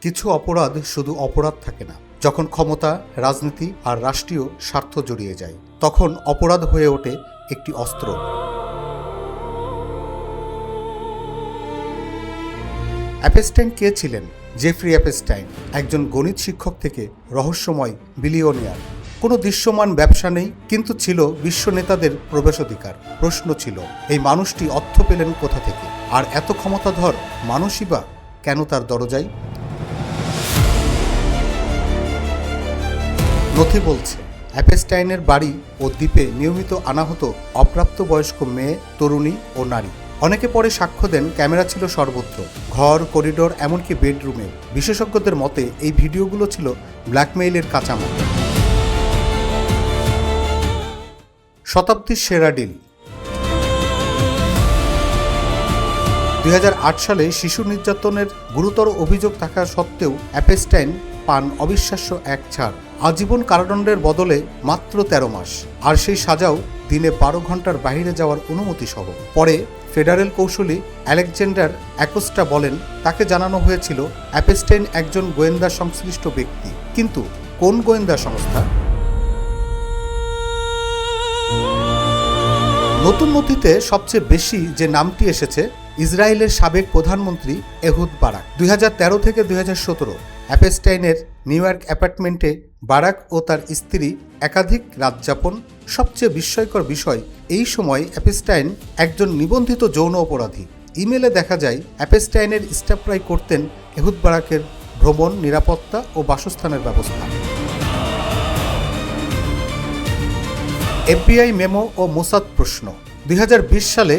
কিছু অপরাধ শুধু অপরাধ থাকে না, যখন ক্ষমতা, রাজনীতি আর রাষ্ট্রীয় স্বার্থ জড়িয়ে যায় তখন অপরাধ হয়ে ওঠে একটি অস্ত্র। অ্যাপস্টাইন কে ছিলেন? জেফ্রি অ্যাপস্টাইন একজন গণিত শিক্ষক থেকে রহস্যময় বিলিয়নিয়ার। কোনো দৃশ্যমান ব্যবসা নেই, কিন্তু ছিল বিশ্ব নেতাদের প্রবেশাধিকার। প্রশ্ন ছিল, এই মানুষটি অর্থ পেলেন কোথা থেকে, আর এত ক্ষমতাধর মানুষই বা কেন তার দরজায়? নথি বলছে, অ্যাপস্টাইনের বাড়ি ও দ্বীপে নিয়মিত আনা হতো অপ্রাপ্তবয়স্ক মেয়ে, তরুণী ও নারী। অনেকে পরে সাক্ষ্য দেন ক্যামেরা ছিল সর্বত্র, ঘর, করিডোর, এমনকি বেডরুমেও। বিশেষজ্ঞদের মতে এই ভিডিওগুলো ছিল ব্ল্যাকমেইলের কাঁচামাল। শতাব্দীর সেরা ডিল। 2008 সালে শিশু নির্যাতনের গুরুতর অভিযোগ থাকা সত্ত্বেও অ্যাপস্টাইন পান অবিশ্বাস্য এক ছাড়। আজীবন কারাদণ্ডের বদলে মাত্র 13 মাস, আর সেই সাজাও দিনে 12 ঘন্টার বাইরে যাওয়ার অনুমতি সহ। পরে ফেডারেল কৌঁসুলি আলেকজান্ডার অ্যাকোস্টা বলেন, তাকে জানানো হয়েছিল অ্যাপস্টাইন একজন গোয়েন্দা সংশ্লিষ্ট ব্যক্তি। কিন্তু কোন গোয়েন্দা সংস্থা? নতুন নথিতে সবচেয়ে বেশি যে নামটি এসেছে, ইসরায়েলের সাবেক প্রধানমন্ত্রী এহুদ বারাক। 2013 থেকে 2017 অ্যাপস্টাইনের নিউ ইয়র্ক অ্যাপার্টমেন্টে বারাক ও তার স্ত্রী একাধিক রাত যাপন। সবচেয়ে বিস্ময়কর বিষয়, এই সময় অ্যাপস্টাইন একজন নিবন্ধিত যৌন অপরাধী। ইমেলে দেখা যায় অ্যাপস্টাইনের স্টাফরাই করতেন এহুদ বারাকের ভ্রমণ, নিরাপত্তা ও বাসস্থানের ব্যবস্থা। এফবিআই মেমো ও মোসাদ প্রশ্ন। 2020 সালে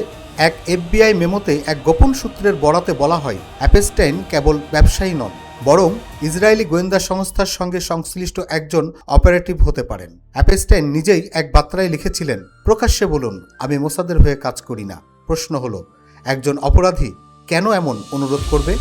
এক এফবিআই মেমোতে এক গোপন সূত্রের বরাতে বলা হয়, অ্যাপস্টাইন কেবল ব্যবসায়ী নন, বরং ইসরায়েলি গোয়েন্দা সংস্থার সঙ্গে সংশ্লিষ্ট একজন অপারেটিভ হতে পারেন। অ্যাপস্টাইন নিজেই এক বার্তায় লিখেছিলেন, প্রকাশ্যে বলুন, আমি মোসাদের হয়ে কাজ করি না। প্রশ্ন হলো, একজন অপরাধী কেন এমন অনুরোধ করবে?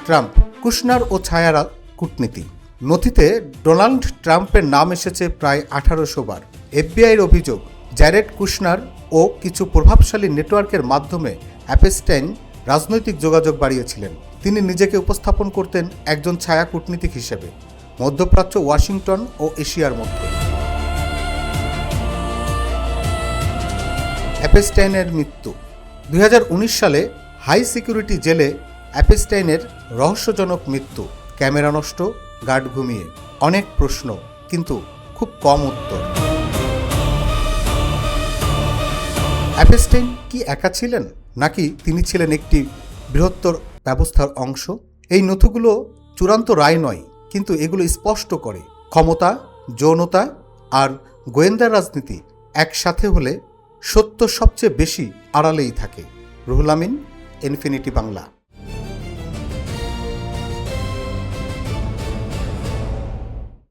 ট্রাম্প, কুশনার ও ছায়ারা কূটনীতি। নথিতে ডোনাল্ড ট্রাম্পের নাম এসেছে প্রায় 1800 বার। এফবিআইয়ের অভিযোগ, জ্যারেড কুশনার ও কিছু প্রভাবশালী নেটওয়ার্কের মাধ্যমে অ্যাপস্টাইন রাজনৈতিক যোগাযোগ বাড়িয়েছিলেন। তিনি নিজেকে উপস্থাপন করতেন একজন ছায়া কূটনীতিক হিসেবে, মধ্যপ্রাচ্য, ওয়াশিংটন ও এশিয়ার মধ্যে। অ্যাপস্টাইনের মৃত্যু। 2019 সালে হাই সিকিউরিটি জেলে অ্যাপস্টাইনের রহস্যজনক মৃত্যু। ক্যামেরা নষ্ট, গার্ড ঘুমিয়ে। অনেক প্রশ্ন, কিন্তু খুব কম উত্তর। অ্যাপস্টাইন কি একা ছিলেন, নাকি তিনি ছিলেন একটি বৃহত্তর ব্যবস্থার অংশ? এই নথিগুলো চূড়ান্ত রায় নয়, কিন্তু এগুলো স্পষ্ট করে ক্ষমতা, যৌনতা আর গোয়েন্দা রাজনীতি একসাথে হলে সত্য সবচেয়ে বেশি আড়ালেই থাকে। রুহুল আমিন, ইনফিনিটি বাংলা।